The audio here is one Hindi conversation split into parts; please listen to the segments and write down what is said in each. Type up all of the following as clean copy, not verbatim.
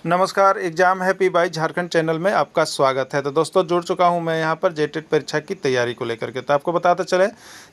नमस्कार, exam happy by Jharkhand channel में आपका स्वागत है। तो दोस्तों जुड़ चुका हूं मैं यहां पर जेटेट परीक्षा की तैयारी को लेकर के। तो आपको बताते चले,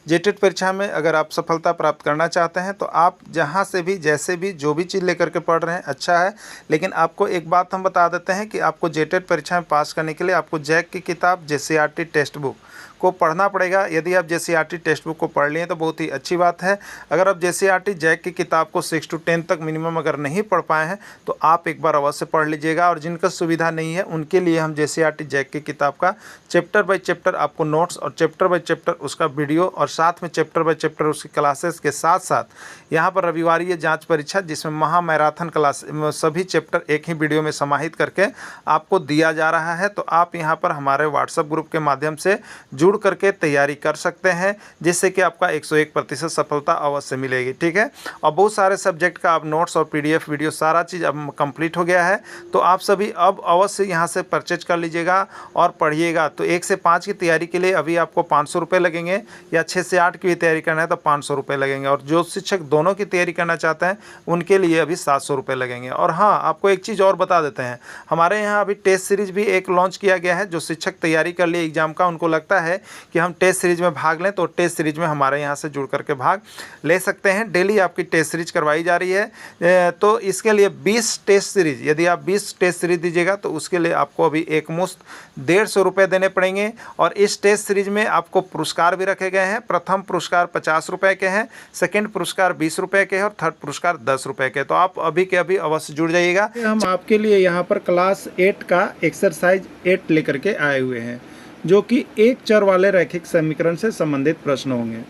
जेटेट परीक्षा में अगर आप सफलता प्राप्त करना चाहते हैं तो आप जहां से भी, जैसे भी, जो भी चीज़ लेकर के पढ़ रहे हैं अच्छा है। लेकिन आपको एक बात हम बता देते हैं कि आपको जेटेट परीक्षा में पास करने के लिए आपको जैक की किताब, जेसीईआरटी टेक्स्ट बुक को पढ़ना पड़ेगा। यदि आप जेसीईआरटी टेक्स्ट बुक को पढ़ लिए तो बहुत ही अच्छी बात है। अगर आप जेसीईआरटी जैक की किताब को 6 to 10 तक मिनिमम अगर नहीं पढ़ पाए हैं तो आप एक बार अवश्य पढ़ लीजिएगा। और जिनका सुविधा नहीं है उनके लिए हम जेसीईआरटी जैक की किताब का चैप्टर बाय चैप्टर आपको नोट्स और चैप्टर बाय चैप्टर उसका वीडियो और साथ में चैप्टर बाय चैप्टर उसकी क्लासेस के साथ साथ यहाँ पर रविवारीय जाँच परीक्षा जिसमें महा मैराथन क्लास सभी चैप्टर एक ही वीडियो में समाहित करके आपको दिया जा रहा है। तो आप यहाँ पर हमारे व्हाट्सएप ग्रुप के माध्यम से जुड़ करके तैयारी कर सकते हैं, जिससे कि आपका 101% सफलता अवश्य मिलेगी। ठीक है, और बहुत सारे सब्जेक्ट का अब नोट्स और पीडीएफ वीडियो सारा चीज़ अब कंप्लीट हो गया है। तो आप सभी अब अवश्य यहाँ से परचेज कर लीजिएगा और पढ़िएगा। तो 1 से 5 की तैयारी के लिए अभी आपको 500 रुपये लगेंगे, या 6 से 8 की भी तैयारी करना है तो 500 रुपये लगेंगे, और जो शिक्षक दोनों की तैयारी करना चाहते हैं उनके लिए अभी 700 रुपये लगेंगे। और हाँ, आपको एक चीज़ और बता देते हैं, हमारे यहाँ अभी टेस्ट सीरीज भी एक लॉन्च किया गया है। जो शिक्षक तैयारी कर लिए एग्जाम का, उनको लगता है कि हम टेस्ट सीरीज में भाग लें, तो टेस्ट सीरीज में हमारे यहाँ से जुड़ करके भाग ले सकते हैं। डेली आपकी टेस्ट सीरीज करवाई जा रही है। तो इसके लिए 20 टेस्ट सीरीज, यदि आप 20 टेस्ट सीरीज दीजिएगा तो उसके लिए आपको अभी एक मुश्त 150 रुपये देने पड़ेंगे। और इस टेस्ट सीरीज में आपको पुरस्कार भी रखे गए हैं। प्रथम पुरस्कार 50 रुपये के हैं, सेकेंड पुरस्कार 20 रुपये के हैं और थर्ड पुरस्कार 10 रुपये के। तो आप अभी के अभी अवश्य जुड़ जाइएगा। हम आपके लिए यहाँ पर क्लास 8 का एक्सरसाइज 8 लेकर के आए हुए हैं, जो कि एक चर वाले रैखिक समीकरण से संबंधित प्रश्न होंगे।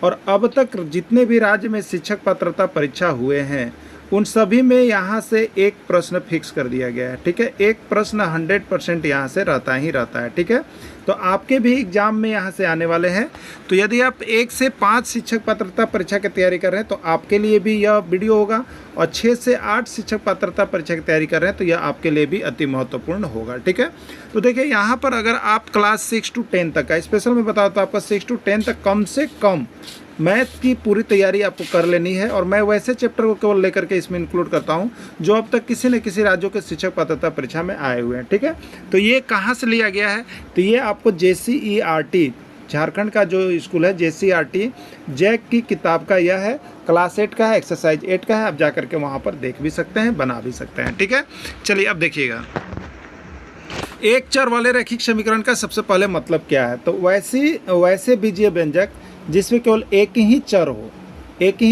और अब तक जितने भी राज्य में शिक्षक पात्रता परीक्षा हुए हैं उन सभी में यहाँ से एक प्रश्न फिक्स कर दिया गया है। ठीक है, एक प्रश्न 100% यहाँ से रहता ही रहता है। ठीक है, तो आपके भी एग्जाम में यहाँ से आने वाले हैं। तो यदि आप 1 से 5 शिक्षक पात्रता परीक्षा की तैयारी कर रहे हैं तो आपके लिए भी यह वीडियो होगा, और 6 से 8 शिक्षक पात्रता परीक्षा की तैयारी कर रहे हैं तो यह आपके लिए भी अति महत्वपूर्ण होगा। ठीक है, तो देखिए यहाँ पर अगर आप क्लास 6 to 10 तक का स्पेशल में बताओ तो आपका 6 to 10 तक कम से कम मैथ की पूरी तैयारी आपको कर लेनी है। और मैं वैसे चैप्टर को केवल लेकर के इसमें इंक्लूड करता हूं जो अब तक किसी न किसी राज्यों के शिक्षक पात्रता परीक्षा में आए हुए हैं। ठीक है, तो ये कहां से लिया गया है, तो ये आपको जेसीईआरटी झारखंड का जो स्कूल है जेसीईआरटी जैक की किताब का यह है। क्लास 8 का है, एक्सरसाइज 8 का है। आप जाकर के वहाँ पर देख भी सकते हैं, बना भी सकते हैं। ठीक है, चलिए अब देखिएगा एक चर वाले रैखिक समीकरण का सबसे पहले मतलब क्या है। तो वैसे बीजीय व्यंजक जिसमें केवल एक ही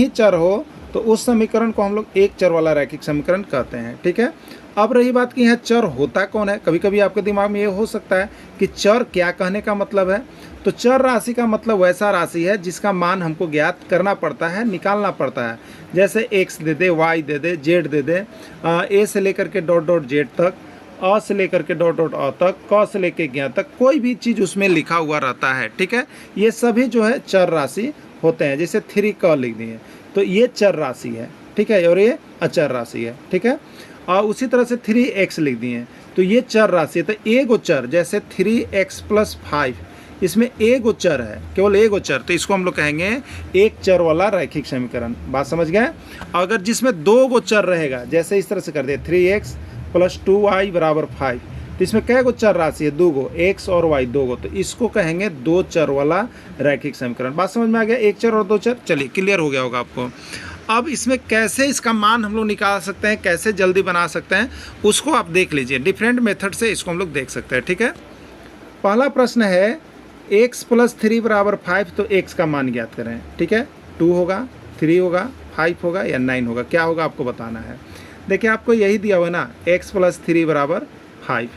चर हो तो उस समीकरण को हम लोग एक चर वाला रैखिक समीकरण कहते हैं। ठीक है, अब रही बात कि यहाँ चर होता कौन है। कभी कभी आपके दिमाग में ये हो सकता है कि चर क्या कहने का मतलब है। तो चर राशि का मतलब वैसा राशि है जिसका मान हमको ज्ञात करना पड़ता है, निकालना पड़ता है। जैसे x they they, y they they, z they they, a से लेकर के डॉट डॉट z तक, अ से लेकर के डॉट डॉट अ तक, क से लेकर ज्ञ तक, कोई भी चीज़ उसमें लिखा हुआ रहता है। ठीक है, ये सभी जो है चर राशि होते हैं। जैसे 3 क लिख दिए तो ये चर राशि है। ठीक है, और ये अचर राशि है। ठीक है, और उसी तरह से 3x लिख दिए तो ये चर राशि है। तो एगो चर जैसे 3x + 5, इसमें एगो चर है, केवल एगो चर, तो इसको हम लोग कहेंगे एक चर वाला रैखिक समीकरण। बात समझ गए। अगर जिसमें 2 गो चर रहेगा, जैसे इस तरह से कर दिए 3x + 2y = 5, तो इसमें कै गो चर राशि है, 2 गो, x और y 2 गो, तो इसको कहेंगे 2 चर वाला रैखिक समीकरण। बात समझ में आ गया, एक चर और 2 चर। चलिए क्लियर हो गया होगा आपको। अब इसमें कैसे इसका मान हम लोग निकाल सकते हैं, कैसे जल्दी बना सकते हैं, उसको आप देख लीजिए। डिफरेंट मेथड से इसको हम लोग देख सकते हैं। ठीक है, पहला प्रश्न है x + 3 = 5, तो x का मान ज्ञात करें। ठीक है, 2 होगा, 3 होगा, 5 होगा या 9 होगा, क्या होगा आपको बताना है। देखिए आपको यही दिया हुआ ना, x + 3 = 5।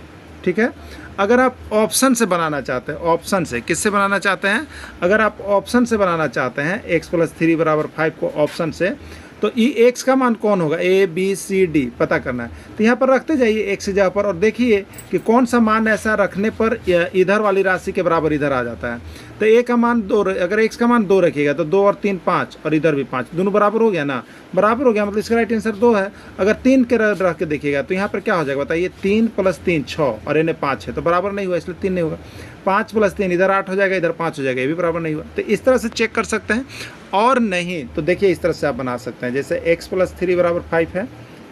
ठीक है, अगर आप ऑप्शन से बनाना चाहते हैं, ऑप्शन से किससे बनाना चाहते हैं, अगर आप ऑप्शन से बनाना चाहते हैं x + 3 = 5 को ऑप्शन से, तो ये x का मान कौन होगा, A B C D पता करना है। तो यहाँ पर रखते जाइए x जगह पर और देखिए कि कौन सा मान ऐसा रखने पर इधर वाली राशि के बराबर इधर आ जाता है। तो a का मान 2, अगर x का मान 2 रखिएगा तो 2 और 3 5, और इधर भी 5, दोनों बराबर हो गया ना, बराबर हो गया, मतलब इसका राइट आंसर 2 है। अगर 3 के रख के देखिएगा तो यहाँ पर क्या हो जाएगा बताइए, 3 + 3 6, और इन्हें 5 है, तो बराबर नहीं हुआ, इसलिए 3 नहीं होगा। 5 + 3 इधर 8 हो जाएगा, इधर 5 हो जाएगा, ये भी बराबर नहीं हुआ। तो इस तरह से चेक कर सकते हैं। और नहीं तो देखिए इस तरह से आप बना सकते हैं, जैसे x + 3 = 5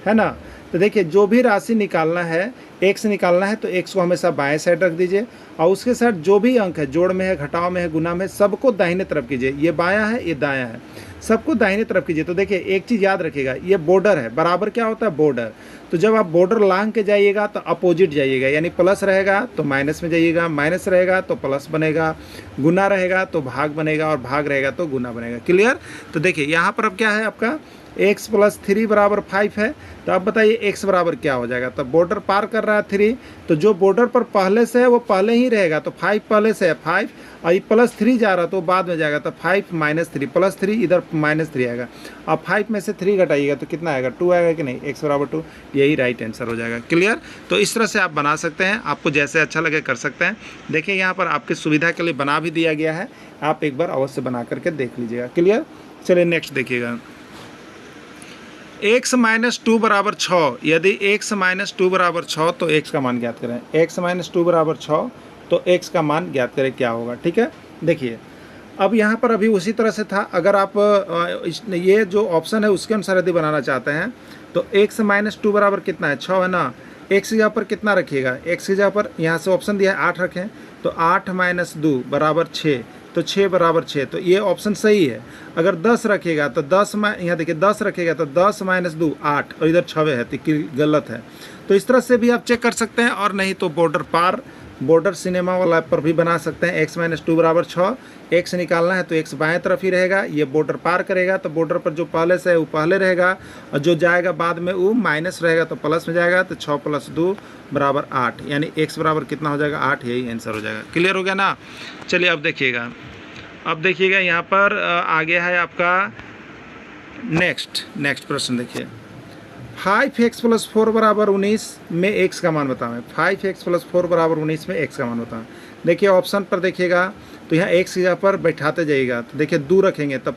है ना, तो देखिए जो भी राशि निकालना है, एक्स निकालना है, तो एक्स को हमेशा बाएं साइड रख दीजिए और उसके साथ जो भी अंक है, जोड़ में है, घटाव में है, गुना में है, सबको दाहिने तरफ कीजिए। ये बायां है, ये दायां है, सबको दाहिने तरफ कीजिए। तो देखिए एक चीज़ याद रखिएगा, ये बॉर्डर है, बराबर क्या होता है, बॉर्डर। तो जब आप बॉर्डर लांग के जाइएगा तो अपोजिट जाइएगा, यानी प्लस रहेगा तो माइनस में जाइएगा, माइनस रहेगा तो प्लस बनेगा, गुना रहेगा तो भाग बनेगा और भाग रहेगा तो गुना बनेगा। क्लियर। तो देखिए यहाँ पर अब क्या है आपका x + 3 = 5 है। तो आप बताइए x बराबर क्या हो जाएगा। तो बॉर्डर पार कर रहा है 3, तो जो बॉर्डर पर पहले से है वो पहले ही रहेगा। तो 5 पहले से है 5 और ये +3 जा रहा है तो बाद में जाएगा। तो 5 - 3 +3 इधर -3 आएगा। अब 5 में से 3 घटाइएगा तो कितना आएगा, 2 आएगा कि नहीं, x = 2। यही राइट आंसर हो जाएगा। क्लियर। तो इस तरह से आप बना सकते हैं, आपको जैसे अच्छा लगे कर सकते हैं। देखिए यहाँ पर आपकी सुविधा के लिए बना भी दिया गया है, आप एक बार अवश्य बना करके देख लीजिएगा। क्लियर। चलिए नेक्स्ट देखिएगा, x - 2 = 6। यदि x - 2 = 6 तो x का मान ज्ञात करें। x - 2 = 6 तो x का मान ज्ञात करें क्या होगा। ठीक है। देखिए अब यहाँ पर अभी उसी तरह से था, अगर आप ये जो ऑप्शन है उसके अनुसार यदि बनाना चाहते हैं तो x - 2 बराबर कितना है, 6 है ना। x की जगह पर कितना रखिएगा, x की जगह पर यहाँ से ऑप्शन दिया है 8 रखें, तो 8 - 2 = 6, तो 6 = 6, तो ये ऑप्शन सही है। अगर 10 रखेगा तो 10 में, यहाँ देखिए 10 रखेगा तो 10 - 2 8 और इधर 6 है, तो गलत है। तो इस तरह से भी आप चेक कर सकते हैं, और नहीं तो बॉर्डर पार, बॉर्डर सिनेमा वाला पर भी बना सकते हैं। x - 2 = 6, x निकालना है तो x बाएं तरफ ही रहेगा, ये बॉर्डर पार करेगा तो बॉर्डर पर जो पहले से है वो पहले रहेगा, और जो जाएगा बाद में वो माइनस रहेगा तो प्लस में जाएगा। तो 6 + 2 = 8, यानी x बराबर कितना हो जाएगा, 8। यही आंसर हो जाएगा। क्लियर हो गया ना। चलिए अब देखिएगा, यहाँ पर आगे है आपका नेक्स्ट प्रश्न। देखिए 5x + 4 = 19 में x का मान बताएं। 5x + 4 = 19 में x का मान बताएं। देखिए ऑप्शन पर देखिएगा तो यहाँ x की जगह पर बैठाते जाइएगा, तो देखिए 2 रखेंगे तो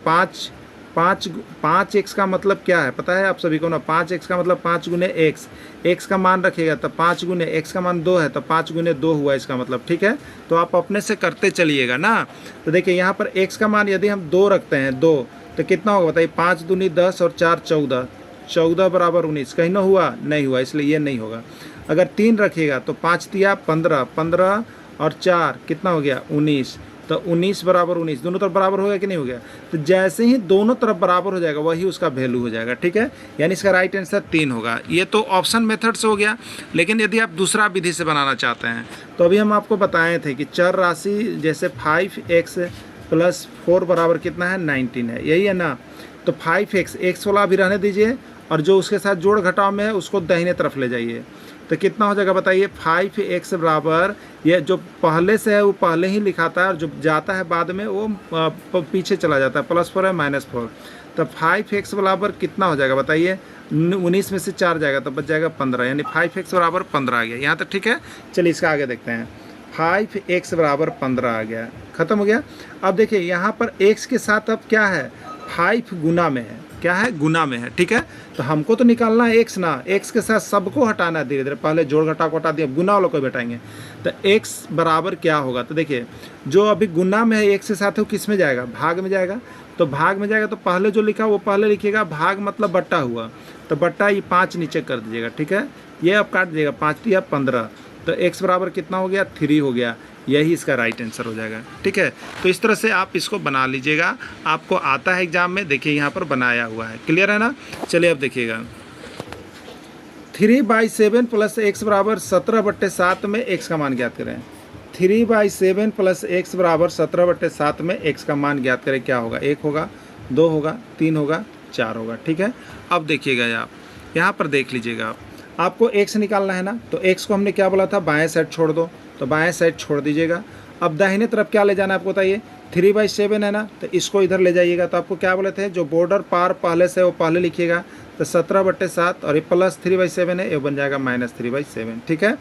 5x का मतलब क्या है पता है आप सभी को ना। 5x का मतलब 5 × x, x का मान रखिएगा तो 5 × x का मान 2 है तो 5 × 2 हुआ इसका मतलब। ठीक है। तो आप अपने से करते चलिएगा ना। तो देखिए यहाँ पर x का मान यदि हम 2 रखते हैं, 2 तो कितना होगा बताइए, 5 × 2 = 10 और 4 = 14, 14 = 19। कहीं ना हुआ, नहीं हुआ, इसलिए ये नहीं होगा। अगर 3 रखिएगा तो 5 × 3 = 15, 15 और 4 कितना हो गया, 19, तो 19 = 19। दोनों तरफ बराबर हो गया कि नहीं हो गया। तो जैसे ही दोनों तरफ बराबर हो जाएगा वही उसका वैल्यू हो जाएगा। ठीक है। यानी इसका राइट आंसर 3 होगा। ये तो ऑप्शन मेथड से हो गया, लेकिन यदि आप दूसरा विधि से बनाना चाहते हैं तो अभी हम आपको बताए थे कि चर राशि जैसे 5x + 4 बराबर कितना है, 19 है, यही है ना। तो 5x, x वाला अभी रहने दीजिए, और जो उसके साथ जोड़ घटाव में है उसको दाहिने तरफ ले जाइए। तो कितना हो जाएगा बताइए, 5x बराबर, ये जो पहले से है वो पहले ही लिखाता है और जो जाता है बाद में वो पीछे चला जाता है, +4 है -4। तो 5x बराबर कितना हो जाएगा बताइए, 19 में से 4 जाएगा तो बच जाएगा 15, यानी 5x बराबर 15 आ गया। यहाँ तक ठीक है। चलिए इसका आगे देखते हैं। 5x बराबर 15 आ गया, खत्म हो गया। अब देखिए यहाँ पर x के साथ अब क्या है, 5 गुना में है, क्या है, गुना में है। ठीक है। तो हमको तो निकालना है x ना, x के साथ सबको हटाना है धीरे धीरे, पहले जोड़ घटाव को हटा दिया, गुना वालों को बैठाएंगे। तो x बराबर क्या होगा, तो देखिए जो अभी गुना में है x के साथ वो किस में जाएगा, भाग में जाएगा। तो भाग में जाएगा तो पहले जो लिखा वो पहले लिखिएगा, भाग मतलब बट्टा हुआ, तो बट्टा ये 5 नीचे कर दीजिएगा। ठीक है। ये अब काट दीजिएगा, 5 × 3 = 15, तो x बराबर कितना हो गया, 3 हो गया। यही इसका राइट आंसर हो जाएगा। ठीक है। तो इस तरह से आप इसको बना लीजिएगा, आपको आता है एग्जाम में। देखिए यहाँ पर बनाया हुआ है, क्लियर है ना। चलिए अब देखिएगा, 3/7 + x = 17/7 में x का मान ज्ञात करें। 3/7 + x = 17/7 में x का मान ज्ञात करें। क्या होगा, 1 होगा, 2 होगा, 3 होगा, 4 होगा। ठीक है। अब देखिएगा आप यहाँ पर देख लीजिएगा, आपको x निकालना है ना, तो x को हमने क्या बोला था, बाएं साइड छोड़ दो, तो बाएं साइड छोड़ दीजिएगा। अब दाहिने तरफ क्या ले जाना है आपको बताइए, 3/7 है ना, तो इसको इधर ले जाइएगा। तो आपको क्या बोले थे, जो बॉर्डर पार पहले से वो पहले लिखिएगा, तो 17/7 और ये +3/7 है, ये बन जाएगा -3/7। ठीक है।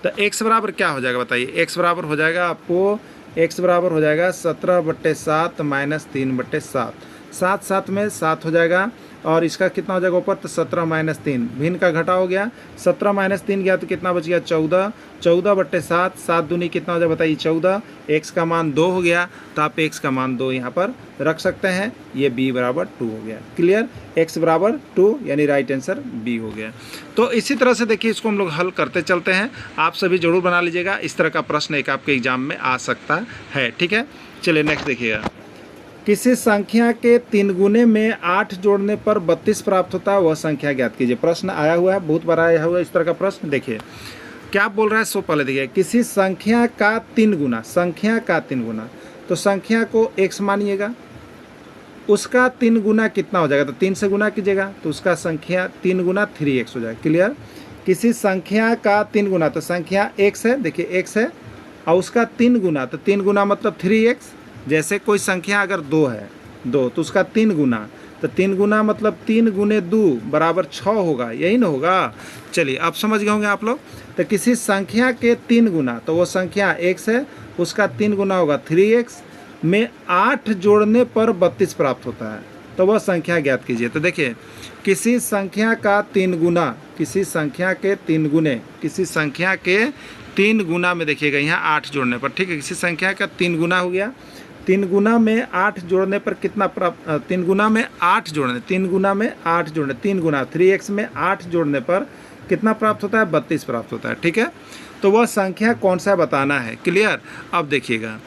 तो x बराबर क्या हो जाएगा बताइए, x बराबर हो जाएगा आपको, x बराबर हो जाएगा 17/7 -3/7, 7 7 में 7 हो जाएगा, और इसका कितना हो जाएगा ऊपर, तो 17 माइनस 3, भिन्न का घटा हो गया, 17 माइनस 3 गया तो कितना बच गया 14, 14/7, 7 दूनी कितना हो जाए बताइए 14, x का मान 2 हो गया, तो आप x का मान 2 यहाँ पर रख सकते हैं, ये b बराबर 2 हो गया। क्लियर, x बराबर 2 यानी राइट आंसर b हो गया। तो इसी तरह से देखिए इसको हम लोग हल करते चलते हैं, आप सभी जरूर बना लीजिएगा, इस तरह का प्रश्न एक आपके एग्जाम में आ सकता है। ठीक है, चलिए नेक्स्ट देखिएगा। किसी संख्या के 3 गुने में 8 जोड़ने पर 32 प्राप्त होता है, वह संख्या ज्ञात कीजिए। प्रश्न आया हुआ है, बहुत बार आया हुआ है इस तरह का प्रश्न। देखिए क्या बोल रहा है, सो पहले देखिए, किसी संख्या का 3 गुना, संख्या का 3 गुना, तो संख्या को x मानिएगा, उसका 3 गुना कितना हो जाएगा, तो 3 से गुना कीजिएगा तो उसका संख्या 3 गुना 3x हो जाएगा। क्लियर, किसी संख्या का 3 गुना, तो संख्या x है, देखिए x है, और उसका 3 गुना, तो 3 गुना मतलब 3x। जैसे कोई संख्या अगर 2 है, 2 तो उसका 3 गुना, तो 3 गुना मतलब 3 गुने 2 बराबर 6 होगा, यही ना होगा। चलिए अब समझ गए होंगे आप लोग। तो किसी संख्या के 3 गुना, तो वो संख्या x है, उसका 3 गुना होगा 3x, में 8 जोड़ने पर 32 प्राप्त होता है, तो वह संख्या ज्ञात कीजिए। तो देखिए किसी संख्या का 3 गुना, किसी संख्या के 3 गुने, किसी संख्या के 3 गुना में देखिएगा यहाँ 8 जोड़ने पर, ठीक है, किसी संख्या का 3 गुना हो गया, 3 गुना में 8 जोड़ने पर कितना प्राप्त, 3 गुना में 8 जोड़ने, 3 गुना में 8 जोड़ने, 3 गुना 3x में 8 जोड़ने पर कितना प्राप्त होता है, 32 प्राप्त होता है। ठीक है, तो वह संख्या कौन सा बताना है। क्लियर, अब देखिएगा,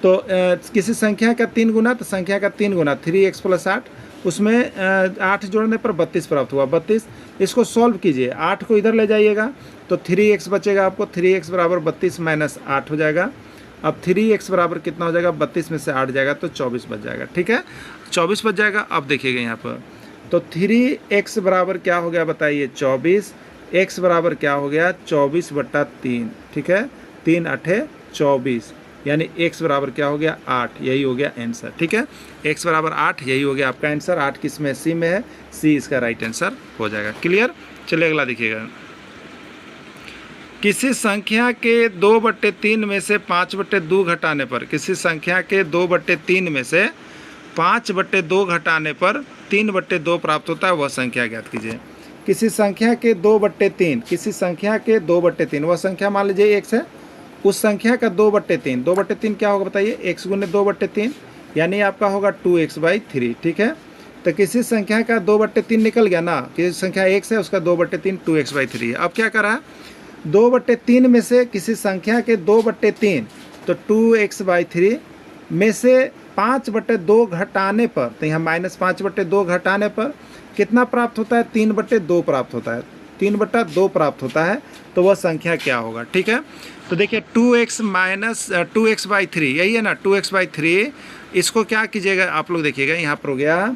तो किसी संख्या का 3 गुना, तो संख्या का 3 गुना 3x + 8, उसमें 8 जोड़ने पर 32 प्राप्त हुआ, 32। इसको सॉल्व कीजिए, 8 को इधर ले जाइएगा तो 3x बचेगा आपको, 3x बराबर 32 माइनस 8 हो जाएगा। अब 3x बराबर कितना हो जाएगा, 32 में से 8 जाएगा तो 24 बच जाएगा। ठीक है, 24 बच जाएगा। अब देखिएगा यहाँ पर, तो 3x बराबर क्या हो गया बताइए 24, x बराबर क्या हो गया 24/3। ठीक है, 3 8 24, यानी x बराबर क्या हो गया 8, यही हो गया आंसर। ठीक है, x बराबर 8, यही हो गया आपका आंसर। 8 किस में, सी में है, सी इसका राइट आंसर हो जाएगा। क्लियर, चलिए अगला देखिएगा। किसी संख्या के 2/3 में से 5/2 घटाने पर, किसी संख्या के 2/3 में से 5/2 घटाने पर 3/2 प्राप्त होता है, वह संख्या ज्ञात कीजिए। किसी संख्या के 2/3, किसी संख्या के 2/3, वह संख्या मान लीजिए x है, उस संख्या का 2/3, 2/3 क्या होगा बताइए, x गुने 2/3, यानी आपका होगा 2x/3। ठीक है, तो किसी संख्या का 2/3 निकल गया ना, किसी संख्या x है उसका 2/3 2x/3 है। अब क्या करा, 2/3 में से किसी संख्या के 2/3, तो 2x/3 में से 5/2 घटाने पर, तो यहाँ -5/2 घटाने पर कितना प्राप्त होता है, 3/2 प्राप्त होता है, 3/2 प्राप्त होता है, तो वह संख्या क्या होगा। ठीक है, तो देखिए 2x/3 यही है ना, 2x/3, इसको क्या कीजिएगा आप लोग, देखिएगा यहाँ पर हो गया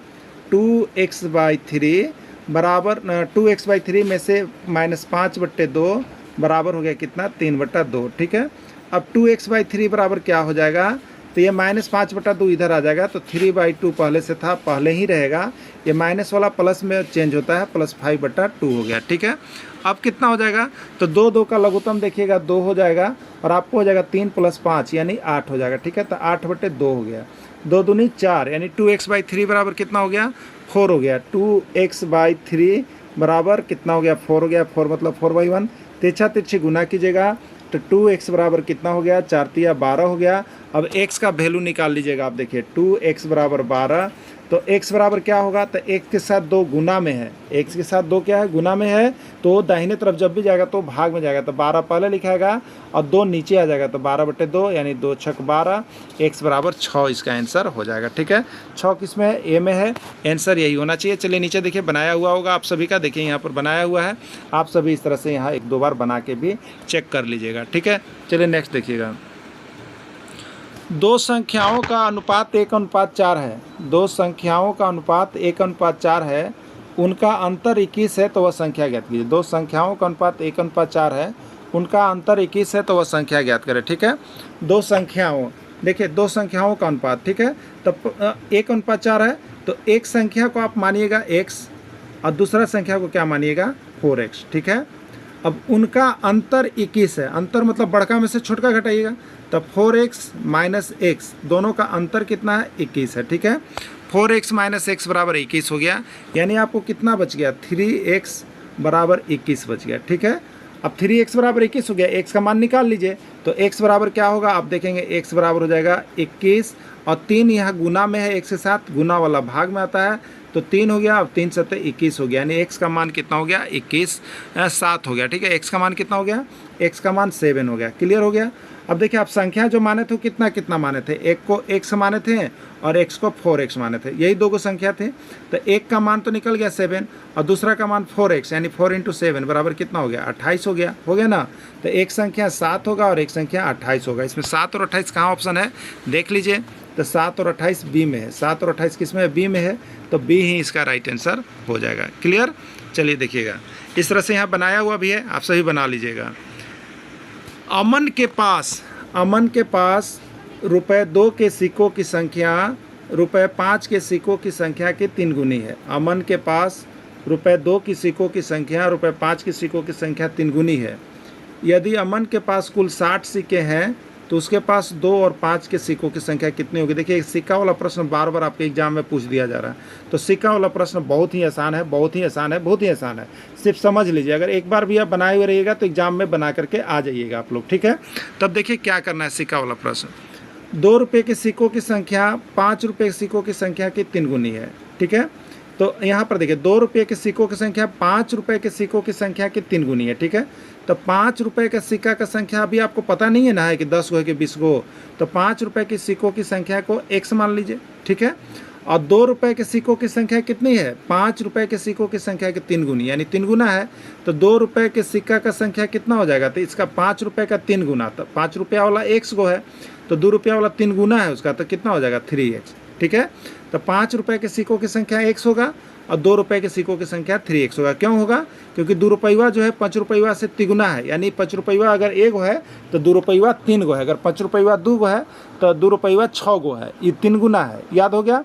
2x/3 बराबर 2x/3 में से -5/2 बराबर हो गया कितना, 3/2। ठीक है, अब 2x/3 बराबर क्या हो जाएगा, तो ये -5/2 इधर आ जाएगा, तो 3/2 पहले से था, पहले ही रहेगा, ये माइनस वाला प्लस में चेंज होता है, +5/2 हो गया। ठीक है, अब कितना हो जाएगा, तो 2 का लघुत्तम देखिएगा 2 हो जाएगा, और आपको हो जाएगा 3 + 5 यानी 8 हो जाएगा। ठीक है, तो 8/2 हो गया, 2 दूनी 4, यानी 2x/3 बराबर कितना हो गया, 4 हो गया। 2x/3 बराबर कितना हो गया, 4 हो गया, 4 मतलब 4/1, तिरछा तिरछी गुना कीजिएगा, तो 2x बराबर कितना हो गया, 4 × 12 हो गया। अब x का वैल्यू निकाल लीजिएगा आप, देखिए 2x बराबर 12, तो x बराबर क्या होगा, तो 1 के साथ 2 गुना में है, x के साथ 2 क्या है, गुना में है, तो दाहिने तरफ जब भी जाएगा तो भाग में जाएगा, तो 12 पहले लिखाएगा और 2 नीचे आ जाएगा, तो 12/2 यानी 2 × 6 = 12, x बराबर 6 इसका आंसर हो जाएगा। ठीक है, 6 किस में है, ए में है, आंसर यही होना चाहिए। चलिए नीचे देखिए बनाया हुआ होगा आप सभी का, देखिए यहाँ पर बनाया हुआ है, आप सभी इस तरह से यहाँ 1-2 बार बना के भी चेक कर लीजिएगा। ठीक है, चलिए नेक्स्ट देखिएगा। 2 संख्याओं का अनुपात 1:4 है, 2 संख्याओं का अनुपात 1:4 है, उनका अंतर 21 है, तो वह संख्या ज्ञात कीजिए। 2 संख्याओं का अनुपात 1:4 है, उनका अंतर 21 है, तो वह संख्या ज्ञात करें। ठीक है, 2 संख्याओं, देखिए 2 संख्याओं का अनुपात, ठीक है, तो 1:4 है, तो एक संख्या को आप मानिएगा x और दूसरा संख्या को क्या मानिएगा 4x। ठीक है, अब उनका अंतर 21 है, अंतर मतलब बड़का में से छोटका घटाइएगा, तब 4x - x, दोनों का अंतर कितना है 21 है। ठीक है, 4x माइनस एक्स बराबर 21 हो गया, यानी आपको कितना बच गया, 3x बराबर 21 बच गया। ठीक है, अब 3x बराबर 21 हो गया, x का मान निकाल लीजिए। तो x बराबर क्या होगा, आप देखेंगे x बराबर हो जाएगा 21, और 3 यहाँ गुना में है, 1 से 7 गुना वाला भाग में आता है, तो 3 हो गया। अब 3 7 21 हो गया, यानी x का मान कितना हो गया, 21 7 हो गया। ठीक है, x का मान कितना हो गया, x का मान 7 हो गया। क्लियर हो गया। अब देखिए आप संख्या जो माने थे कितना कितना माने थे, एक को x माने थे और x को 4x माने थे, यही दो को संख्या थे। तो एक का मान तो निकल गया 7 और दूसरा का मान 4x, यानी 4 × 7 बराबर कितना हो गया, 28 हो गया ना। तो एक संख्या 7 होगा और एक संख्या 28 होगा। इसमें 7 और 28 कहाँ ऑप्शन है, देख लीजिए। तो 7 और 28 बी में है, 7 और 28 किस में है, बी में है, तो बी ही इसका राइट आंसर हो जाएगा। क्लियर, चलिए देखिएगा, इस तरह से यहाँ बनाया हुआ भी है, आप सभी बना लीजिएगा। अमन के पास ₹2 के सिक्कों की संख्या ₹5 के सिक्कों की संख्या के 3 गुनी है। अमन के पास ₹2 की सिक्कों की संख्या ₹5 के सिक्कों की संख्या 3 गुनी है। यदि अमन के पास कुल 60 सिक्के हैं तो उसके पास 2 और 5 के सिक्कों की संख्या कितनी होगी। देखिए सिक्का वाला प्रश्न बार बार आपके एग्जाम में पूछ दिया जा रहा है, तो सिक्का वाला प्रश्न बहुत ही आसान है, बहुत ही आसान है, बहुत ही आसान है। सिर्फ समझ लीजिए, अगर एक बार भी आप बनाए हुए रहिएगा तो एग्जाम में बना करके आ जाइएगा आप लोग। ठीक है, तब देखिए क्या करना है। सिक्का वाला प्रश्न, ₹2 के सिक्कों की संख्या ₹5 के सिक्कों की संख्या की 3 गुनी है। ठीक है, तो यहाँ पर देखिए ₹2 के सिक्कों की संख्या ₹5 के सिक्कों की संख्या की 3 गुनी है। ठीक है, तो ₹5 का सिक्का का संख्या अभी आपको पता नहीं है ना, है कि 10 गो है कि 20 गो, तो ₹5 के सिक्कों की संख्या को x मान लीजिए। ठीक है, और ₹2 के सिक्कों की संख्या कितनी है, ₹5 के सिक्कों की संख्या की 3 गुनी, यानी 3 गुना है। तो ₹2 के सिक्का का संख्या कितना हो जाएगा, तो इसका ₹5 का 3 गुना, तो ₹5 वाला x गो है, तो ₹2 वाला 3 गुना है उसका, तो कितना हो जाएगा 3x। ठीक है, तो ₹5 के सिक्कों की संख्या x होगा और ₹2 के सिक्कों की संख्या 3x होगा। क्यों होगा, क्योंकि ₹2 जो है ₹5 से तिगुना है, यानी ₹5 अगर 1 गो है तो ₹2 3 गो है, अगर ₹5 2 गो है तो ₹2 6 गो है, ये 3 गुना है। याद हो गया।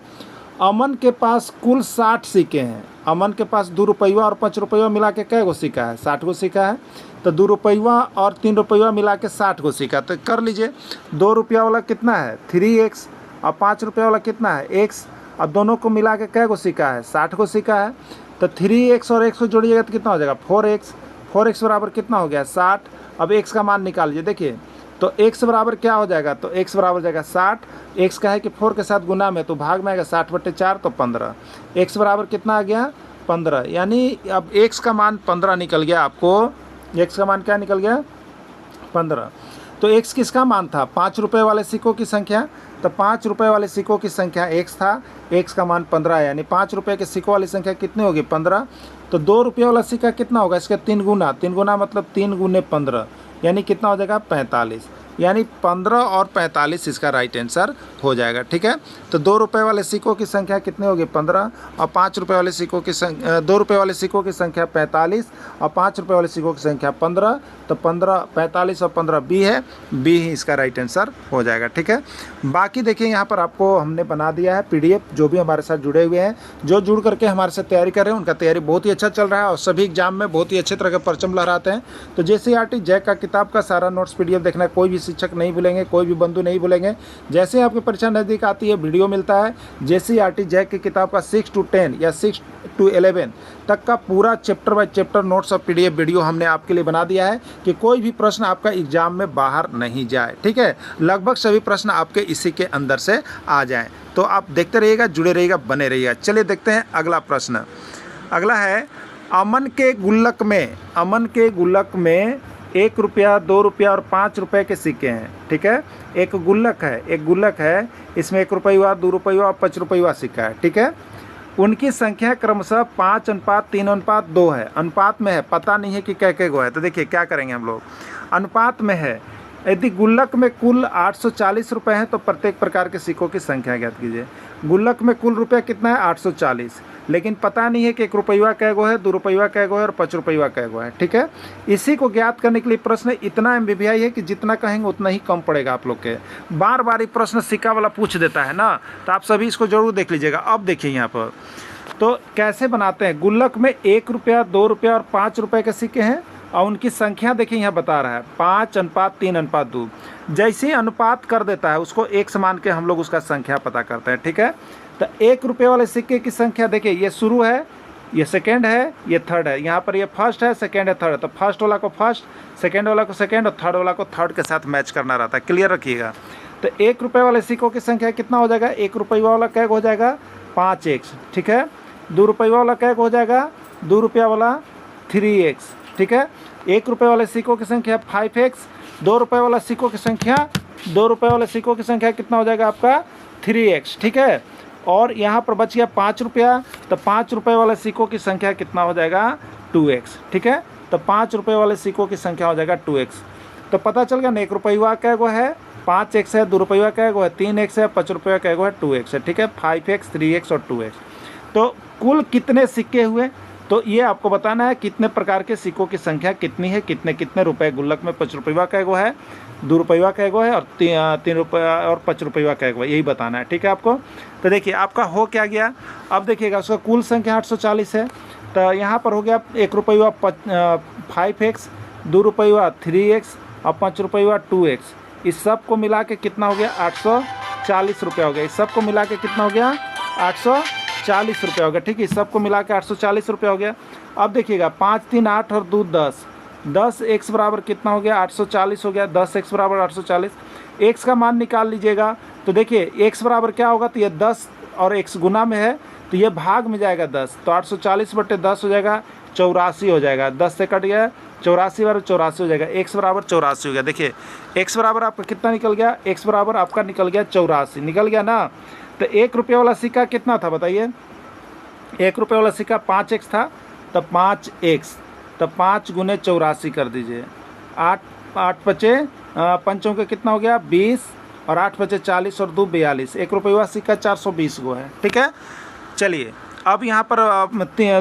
अमन के पास कुल 60 सिक्के हैं। अमन के पास ₹2 और ₹5 मिला के कै गो सिक्का है, 60 गो सिक्का है। तो ₹2 और ₹3 मिला के 60 गो सिक्का, तो कर लीजिए। ₹2 वाला कितना है 3x और ₹5 वाला कितना है x, और दोनों को मिला के कै गो सिक्का है, 60 गो सिक्का है। तो 3x और x को जोड़िएगा तो कितना हो जाएगा 4x बराबर कितना हो गया 60। अब x का मान निकाल लीजिए। देखिए तो x बराबर क्या हो जाएगा, तो x बराबर हो जाएगा 60। x का है कि 4 के साथ गुना में, तो भाग में आएगा 60/4, तो 15। x बराबर कितना आ गया 15, यानी अब x का मान 15 निकल गया आपको। x का मान क्या निकल गया 15। तो x किसका मान था, ₹5 वाले सिक्कों की संख्या, तो ₹5 वाले सिक्कों की संख्या x था, x का मान 15 है, यानी ₹5 के सिक्कों वाली संख्या कितनी होगी 15। तो ₹2 वाला सिक्का कितना होगा, इसका 3 गुना मतलब 3 गुने 15, यानी कितना हो जाएगा 45, यानी 15 और 45 इसका राइट आंसर हो जाएगा। ठीक है, तो ₹2 वाले सिक्कों की संख्या कितनी होगी 15 और ₹5 वाले सिक्कों की ₹2 वाले सिक्कों की संख्या 45 और ₹5 वाले सिक्कों की संख्या 15, तो 15 45 और 15 बी है, बी ही इसका राइट आंसर हो जाएगा। ठीक है, बाकी देखिए यहाँ पर आपको हमने बना दिया है PDF, जो भी हमारे साथ जुड़े हुए हैं, जो जुड़ करके हमारे साथ तैयारी कर रहे हैं उनका तैयारी बहुत ही अच्छा चल रहा है और सभी एग्जाम में बहुत ही अच्छे तरह के परचम लहराते हैं। तो JCERT जैक का किताब का सारा नोट्स PDF देखना कोई भी शिक्षक नहीं भूलेंगे, कोई भी बंधु नहीं भूलेंगे। जैसे आपकी परीक्षा नज़दीक आती है वीडियो मिलता है, JCERT जैक की किताब का 6 to 10 या 6 to 11 तक का पूरा चैप्टर बाय चैप्टर नोट्स और PDF वीडियो हमने आपके लिए बना दिया है कि कोई भी प्रश्न आपका एग्जाम में बाहर नहीं जाए। ठीक है, लगभग सभी प्रश्न आपके इसी के अंदर से आ जाएं। तो आप देखते रहिएगा, जुड़े रहिएगा, बने रहिएगा। चलिए देखते हैं अगला प्रश्न। अगला है अमन के गुल्लक में ₹1, ₹2 और ₹5 के सिक्के हैं। ठीक है, एक गुल्लक है, इसमें ₹1, ₹2 और ₹5 सिक्का है। ठीक है, उनकी संख्या क्रमशः 5:3:2 है। अनुपात में है, पता नहीं है कि क्या गो है। तो देखिए क्या करेंगे हम लोग, अनुपात में है। यदि गुल्लक में कुल ₹840 हैं तो प्रत्येक प्रकार के सिक्कों की संख्या ज्ञात कीजिए। गुल्लक में कुल रुपया कितना है 840, लेकिन पता नहीं है कि ₹1 कै गो है, ₹2 कै गो है और ₹5 कै गो है। ठीक है, इसी को ज्ञात करने के लिए प्रश्न इतना MBBI है कि जितना कहेंगे उतना ही कम पड़ेगा आप लोग के। बार बार ये प्रश्न सिक्का वाला पूछ देता है ना, तो आप सभी इसको जरूर देख लीजिएगा। अब देखिए यहाँ पर तो कैसे बनाते हैं। गुल्लक में ₹1, ₹2 और ₹5 के सिक्के हैं और उनकी संख्या देखिए यहाँ बता रहा है 5:3:2। जैसे ही अनुपात कर देता है उसको 1 मान के हम लोग उसका संख्या पता करते हैं। ठीक है, तो 1 रुपये वाले सिक्के की संख्या देखिए, ये शुरू है, ये सेकेंड है, ये थर्ड है, यहाँ पर ये फर्स्ट है, सेकेंड है, थर्ड है। तो फर्स्ट वाला को फर्स्ट, सेकेंड वाला को सेकेंड और थर्ड वाला को थर्ड के साथ मैच करना रहता है। क्लियर रखिएगा। तो 1 रुपये वाले सिक्कों की संख्या कितना हो जाएगा, 1 रुपये वाला कैग हो जाएगा 5x, ठीक है। 2 रुपये वाला कैग हो जाएगा 2 रुपया वाला 3x, ठीक है। 1 रुपये वाले सिक्कों की संख्या 5x, 2 रुपये वाला सिक्कों की संख्या 2 रुपये वाले सिक्कों की संख्या कितना हो जाएगा आपका 3x, ठीक है। और यहाँ पर बच गया 5 रुपया, तो 5 रुपये वाले सिक्कों की संख्या कितना हो जाएगा 2x, ठीक है। तो 5 रुपये वाले सिक्कों की संख्या हो जाएगा 2x। तो पता चल गया ना, 1 रुपया का एगो है 5x है, 2 रुपया का एगो है 3x है, 5 रुपया का एगो है 2x है, ठीक है। 5x, 3x और 2x। तो कुल कितने सिक्के हुए, तो ये आपको बताना है कितने प्रकार के सिक्कों की संख्या कितनी है, कितने कितने रुपए गुल्लक में। 5 रुपया का एगो है, 2 रुपया का एगो है और 3 रुपया और 5 रुपया का एगो है, यही बताना है, ठीक है आपको। तो देखिए आपका हो क्या गया, अब देखिएगा उसका कुल संख्या 840 है। तो यहाँ पर हो गया 1 रुपया 5x, 2 रुपया 3x और 5 रुपया 2x। इस सब को मिला के कितना हो गया 840 रुपया हो गया। इस सब को मिला के कितना हो गया 840 रुपया हो गया, ठीक है। इस सब को मिला के 840 रुपया हो गया। अब देखिएगा 5 3 8 और 2 10, 10x बराबर कितना हो गया 840 हो गया। 10x बराबर 840, x का मान निकाल लीजिएगा। तो देखिए x बराबर क्या होगा, तो ये 10 और x गुना में है तो ये भाग में जाएगा 10, तो 840 बटे 10 हो जाएगा 84 हो जाएगा। 10 से कट गया 84 बराबर 84 हो जाएगा। x बराबर 84 हो गया। देखिए x बराबर आपका कितना निकल गया, x बराबर आपका निकल गया 84, निकल गया ना। तो 1 रुपये वाला सिक्का कितना था बताइए, 1 रुपये वाला सिक्का 5x था, तो 5x, तो 5 गुने 84 कर दीजिए। 8 पचे पंचों के कितना हो गया 20 और 8 पचे 40 और 2 42। 1 रुपये वाला सिक्का 420 गो है, ठीक है। चलिए अब यहाँ पर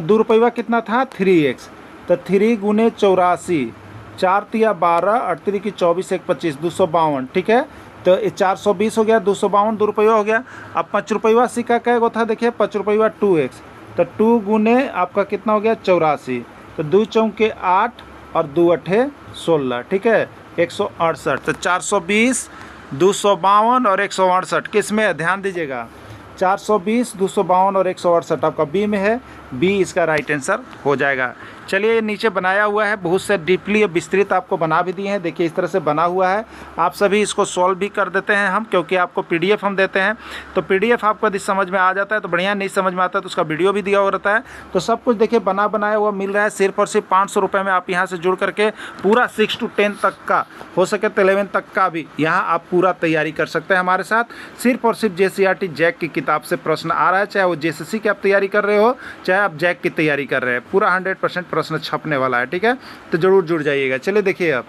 2 रुपया कितना था 3x, तो 3 गुने 84, 4 तिया 12, 8 3 की 24, 1 25, 252, ठीक है। तो 420 हो गया, 252 2 रुपया हो गया। अब 5 रुपया सिक्का क्या गो था देखिए, 5 रुपया 2x, तो 2 गुने आपका कितना हो गया 84, तो 2 चौके 8 और 2 अठे 16, ठीक है। 168, तो 420, 252 और 168 किस में है ध्यान दीजिएगा, 420, 252 और 168 आपका बी में है। बी इसका राइट आंसर हो जाएगा। चलिए ये नीचे बनाया हुआ है, बहुत से डीपली विस्तृत आपको बना भी दिए हैं। देखिए इस तरह से बना हुआ है, आप सभी इसको सॉल्व भी कर देते हैं हम, क्योंकि आपको पीडीएफ हम देते हैं। तो पीडीएफ आपको यदि समझ में आ जाता है तो बढ़िया, नहीं समझ में आता है तो उसका वीडियो भी दिया हुआ रहता है। तो सब कुछ देखिए बनाया हुआ मिल रहा है। सिर्फ और सिर्फ 500 रुपये में आप यहाँ से जुड़ करके पूरा 6 to 10 तक का, हो सके तो 11 तक का भी यहाँ आप पूरा तैयारी कर सकते हैं हमारे साथ। सिर्फ और सिर्फ JCRT जैक की किताब से प्रश्न आ रहा है, चाहे वो JSSC की आप तैयारी कर रहे हो, चाहे आप जैक की तैयारी कर रहे हैं, पूरा 100% प्रश्न छपने वाला है, ठीक है। तो जरूर जुड़ जाइएगा। चलिए देखिए अब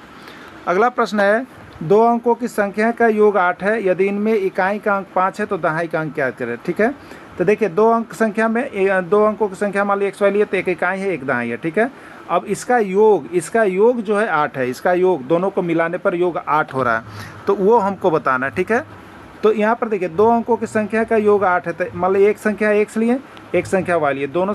अगला प्रश्न है, 2 अंकों की संख्या का योग 8 है, यदि इनमें इकाई का अंक 5 है तो दहाई का अंक क्या करें, ठीक है। तो देखिए 2 अंक संख्या में 2 अंकों की संख्या मान ली x वाली है, तो 1 इकाई है 1 दहाई है, ठीक है। अब इसका योग जो है 8 है, इसका योग दोनों को मिलाने पर योग 8 हो रहा है, तो वो हमको बताना है, ठीक है। तो यहाँ पर देखिए 2 अंकों की संख्या का योग 8 है, तो मान ली एक संख्या x लिए, एक संख्या y लिए, दोनों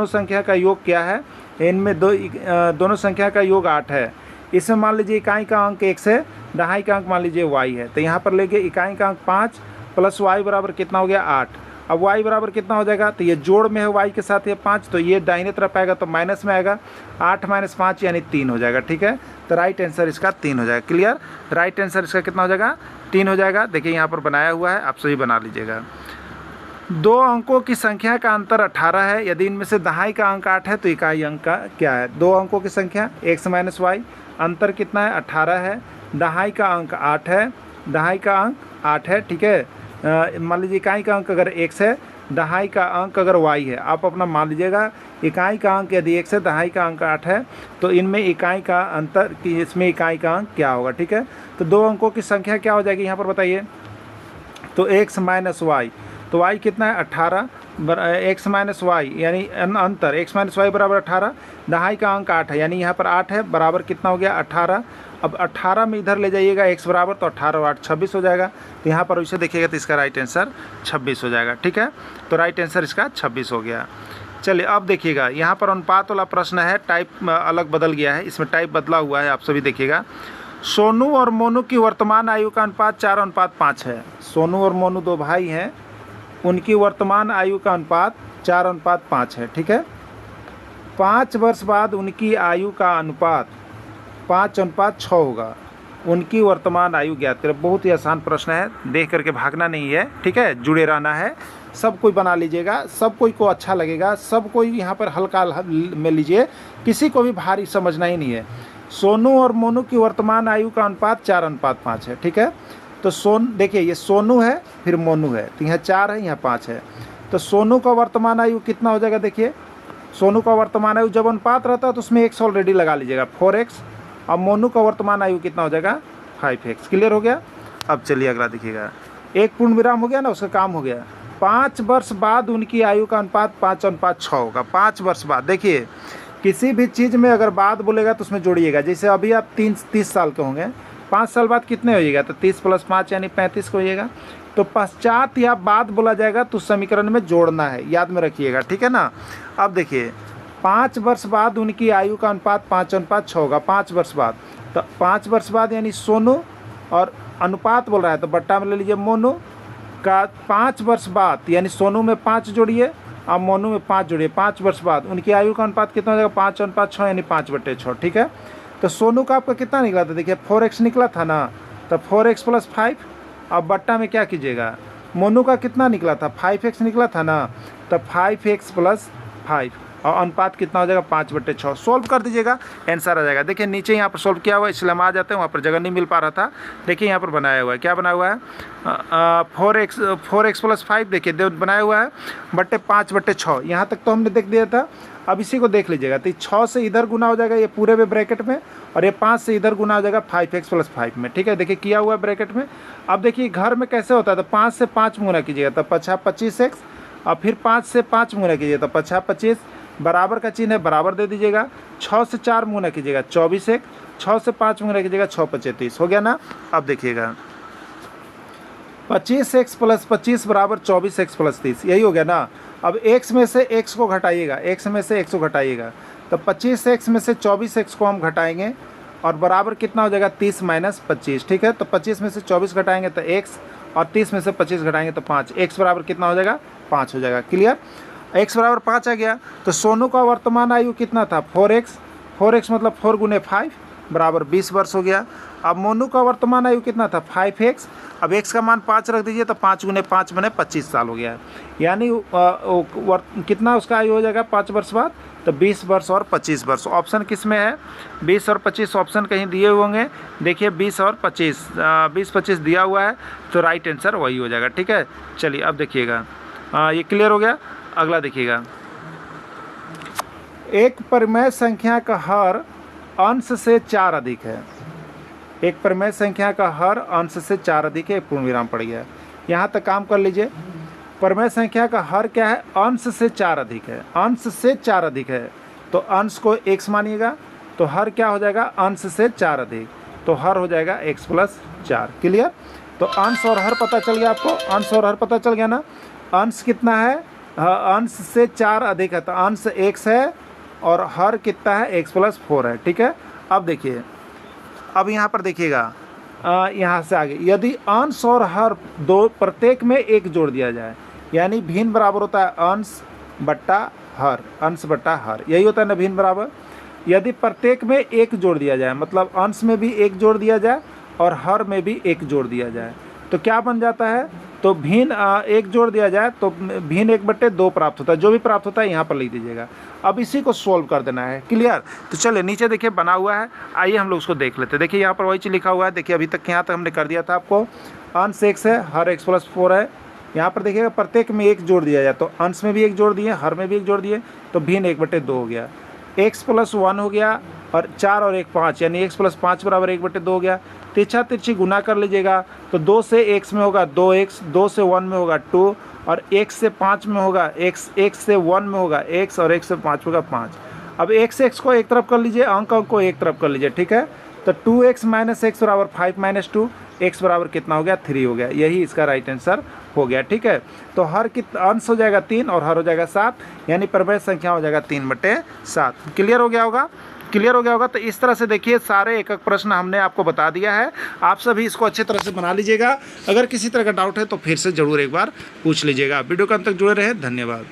संख्या का योग क्या है, इनमें दोनों संख्या का योग 8 है। इसमें मान लीजिए इकाई का अंक x है, दहाई का अंक मान लीजिए y है, तो यहाँ पर लेके इकाई का अंक 5 प्लस y बराबर कितना हो गया 8। अब y बराबर कितना हो जाएगा, तो ये जोड़ में है y के साथ ये 5, तो ये दाहिने तरफ आएगा तो माइनस में आएगा, 8 - 5 यानी 3 हो जाएगा, ठीक है। तो राइट आंसर इसका 3 हो जाएगा। क्लियर, राइट आंसर इसका कितना हो जाएगा 3 हो जाएगा। देखिए यहाँ पर बनाया हुआ है, आप सभी बना लीजिएगा। 2 अंकों की संख्या का अंतर 18 है, यदि इनमें से दहाई का अंक 8 है तो इकाई अंक का क्या है। 2 अंकों की संख्या x - y, अंतर कितना है 18 है, दहाई का अंक 8 है, दहाई का अंक 8 है, ठीक है। मान लीजिए इकाई का अंक अगर x है, दहाई का अंक अगर y है, आप अपना मान लीजिएगा इकाई का अंक यदि x है, दहाई का अंक 8 है, तो इनमें इकाई का अंतर कि इसमें इकाई का अंक क्या होगा, ठीक है। तो 2 अंकों की संख्या क्या हो जाएगी यहाँ पर बताइए, तो x - y, तो y कितना है 18, x - y यानी अंतर x - y बराबर 18, दहाई का अंक 8 है, यानी यहाँ पर 8 है, बराबर कितना हो गया 18। अब 18 में इधर ले जाइएगा x बराबर, तो 18 और 8 26 हो जाएगा, तो यहाँ पर इसे देखिएगा तो इसका राइट आंसर 26 हो जाएगा, ठीक है। तो राइट आंसर इसका 26 हो गया। चलिए अब देखिएगा यहाँ पर अनुपात वाला प्रश्न है, टाइप अलग बदल गया है, इसमें टाइप बदला हुआ है, आप सभी देखिएगा। सोनू और मोनू की वर्तमान आयु का अनुपात 4:5 है। सोनू और मोनू 2 भाई हैं, उनकी वर्तमान आयु का अनुपात 4:5 है, ठीक है। 5 वर्ष बाद उनकी आयु का अनुपात 5:6 होगा। उनकी वर्तमान आयु ज्ञात करें। बहुत ही आसान प्रश्न है, देख करके भागना नहीं है, ठीक है, जुड़े रहना है। सब कोई बना लीजिएगा, सब कोई को अच्छा लगेगा, सब कोई यहाँ पर हल्का में लीजिए, किसी को भी भारी समझना ही नहीं है। सोनू और मोनू की वर्तमान आयु का अनुपात 4:5 है, ठीक है। तो देखिए ये सोनू है, फिर मोनू है, तो यहाँ 4 है, यहाँ 5 है। तो सोनू का वर्तमान आयु कितना हो जाएगा? देखिए सोनू का वर्तमान आयु जब अनुपात रहता है तो उसमें x ऑलरेडी लगा लीजिएगा, 4x। अब मोनू का वर्तमान आयु कितना हो जाएगा? 5x। क्लियर हो गया? अब चलिए अगला देखिएगा। एक पूर्ण विराम हो गया ना, उसका काम हो गया। 5 वर्ष बाद उनकी आयु का अनुपात 5:6 होगा। 5 वर्ष बाद, देखिए किसी भी चीज़ में अगर बाद बोलेगा तो उसमें जोड़िएगा। जैसे अभी आप 30 साल के होंगे, 5 साल बाद कितने होइएगा? तो 30 + 5 यानी 35 को होइएगा। तो पश्चात या बाद बोला जाएगा तो समीकरण में जोड़ना है, याद में रखिएगा, ठीक है ना। अब देखिए 5 वर्ष बाद उनकी आयु का अनुपात 5:6 होगा। 5 वर्ष बाद, तो 5 वर्ष बाद यानी सोनू, और अनुपात बोल रहा है तो बट्टा में ले लीजिए मोनू का। 5 वर्ष बाद यानी सोनू में 5 जोड़िए और मोनू में 5 जोड़िए। 5 वर्ष बाद उनकी आयु का अनुपात कितना हो जाएगा? 5:6 यानी 5/6, ठीक है। तो सोनू का आपका कितना निकला था? देखिए 4x निकला था ना, तो 4x + 5। अब बट्टा में क्या कीजिएगा? मोनू का कितना निकला था? 5x निकला था ना, तो 5x + 5 और अनुपात कितना हो जाएगा? 5/6। सोल्व कर दीजिएगा, आंसर आ जाएगा। देखिए नीचे यहाँ पर सोल्व किया हुआ है, इसलिए हम आ जाते हैं, वहाँ पर जगह नहीं मिल पा रहा था। देखिए यहाँ पर बनाया हुआ है, क्या बना हुआ है? 4x + 5 देखिए बनाया हुआ है, बट्टे 5/6। यहाँ तक तो हमने देख दिया था। अब इसी को देख लीजिएगा, तो 6 से इधर गुना हो जाएगा ये पूरे में ब्रैकेट में, और ये 5 से इधर गुना हो जाएगा 5x + 5 में, ठीक है। देखिए किया हुआ है ब्रैकेट में। अब देखिए घर में कैसे होता है, तो 5 से 5 गुना कीजिएगा तो 5 × 25x, और फिर 5 से 5 गुना कीजिएगा तो 5 × 25, बराबर का चिन्ह है, बराबर दे दीजिएगा। 6 से 4 गुना कीजिएगा 24x, 6 से 5 गुना कीजिएगा 6 × 25, 30 हो गया ना। अब देखिएगा 25x + 25 = 24x + 30, यही हो गया ना। अब x में से x को घटाइएगा, x में से x को घटाइएगा, तो 25x में से 24x को हम घटाएंगे और बराबर कितना हो जाएगा? 30 - 25, ठीक है। तो 25 में से 24 घटाएंगे तो x, और 30 में से 25 घटाएंगे तो 5। x बराबर कितना हो जाएगा? 5 हो जाएगा। क्लियर? x बराबर 5 आ गया। तो सोनू का वर्तमान आयु कितना था? 4x मतलब 4 × 5 बराबर 20 वर्ष हो गया। अब मोनू का वर्तमान आयु कितना था? 5x। अब x का मान 5 रख दीजिए, तो 5 × 5 बने 25 साल हो गया। यानी कितना उसका आयु हो जाएगा 5 वर्ष बाद? तो 20 वर्ष और 25 वर्ष। ऑप्शन किस में है? 20 और 25 ऑप्शन कहीं दिए हुए होंगे। देखिए 20 और 25, 20-25 दिया हुआ है, तो राइट आंसर वही हो जाएगा, ठीक है। चलिए अब देखिएगा, ये क्लियर हो गया। अगला देखिएगा, एक परिमेय संख्या का हर अंश से 4 अधिक है। एक परिमेय संख्या का हर अंश से 4 अधिक है, पूर्ण विराम पड़ गया। यहाँ तक काम कर लीजिए। परिमेय संख्या का हर क्या है? अंश से 4 अधिक है। अंश से 4 अधिक है, तो अंश को x मानिएगा, तो हर क्या हो जाएगा? अंश से 4 अधिक, तो हर हो जाएगा x + 4। क्लियर? तो अंश और हर पता चल गया आपको, अंश और हर पता चल गया ना। अंश कितना है? अंश से 4 अधिक है, तो अंश x है और हर कितना है? x + 4 है, ठीक है। अब देखिए, अब यहाँ पर देखिएगा, यहाँ से आगे यदि अंश और हर दो प्रत्येक में 1 जोड़ दिया जाए, यानी भिन्न बराबर होता है अंश बट्टा हर, अंश बट्टा हर, यही होता है ना भिन्न बराबर। यदि प्रत्येक में 1 जोड़ दिया जाए, मतलब अंश में भी 1 जोड़ दिया जाए और हर में भी 1 जोड़ दिया जाए, तो क्या बन जाता है? तो भिन्न 1 जोड़ दिया जाए तो भिन्न 1/2 प्राप्त होता है। जो भी प्राप्त होता है यहाँ पर लिख दीजिएगा। अब इसी को सोल्व कर देना है। क्लियर? तो चलिए नीचे देखिए बना हुआ है, आइए हम लोग उसको देख लेते हैं। देखिए यहाँ पर वही चीज़ लिखा हुआ है। देखिए अभी तक यहाँ तक हमने कर दिया था आपको। अंश x है, हर x + 4 है। यहाँ पर देखिएगा प्रत्येक में 1 जोड़ दिया जाए, तो अंश में भी 1 जोड़ दिए, हर में भी 1 जोड़ दिए, तो भिन्न 1/2 हो गया। x + 1 हो गया, और 4 और 1 5, यानी x + 5 बराबर 1/2 हो गया। तिरछा तिरछी गुना कर लीजिएगा, तो 2 से x में होगा 2x, 2 से 1 में होगा 2, और 1 से 5 में होगा x, 1 से 1 में होगा x, और 1 से 5 होगा 5। अब x को एक तरफ कर लीजिए, अंक को एक तरफ कर लीजिए, ठीक है। तो 2x - x बराबर 5 - 2, x बराबर कितना हो गया? 3 हो गया। यही इसका राइट आंसर हो गया, ठीक है। तो हर अंश हो जाएगा 3 और हर हो जाएगा 7, यानी परिमेय संख्या हो जाएगा 3/7। क्लियर हो गया होगा? क्लियर हो गया होगा। तो इस तरह से देखिए सारे एक एक प्रश्न हमने आपको बता दिया है। आप सभी इसको अच्छे तरह से बना लीजिएगा। अगर किसी तरह का डाउट है तो फिर से ज़रूर एक बार पूछ लीजिएगा। वीडियो के अंत तक जुड़े रहे, धन्यवाद।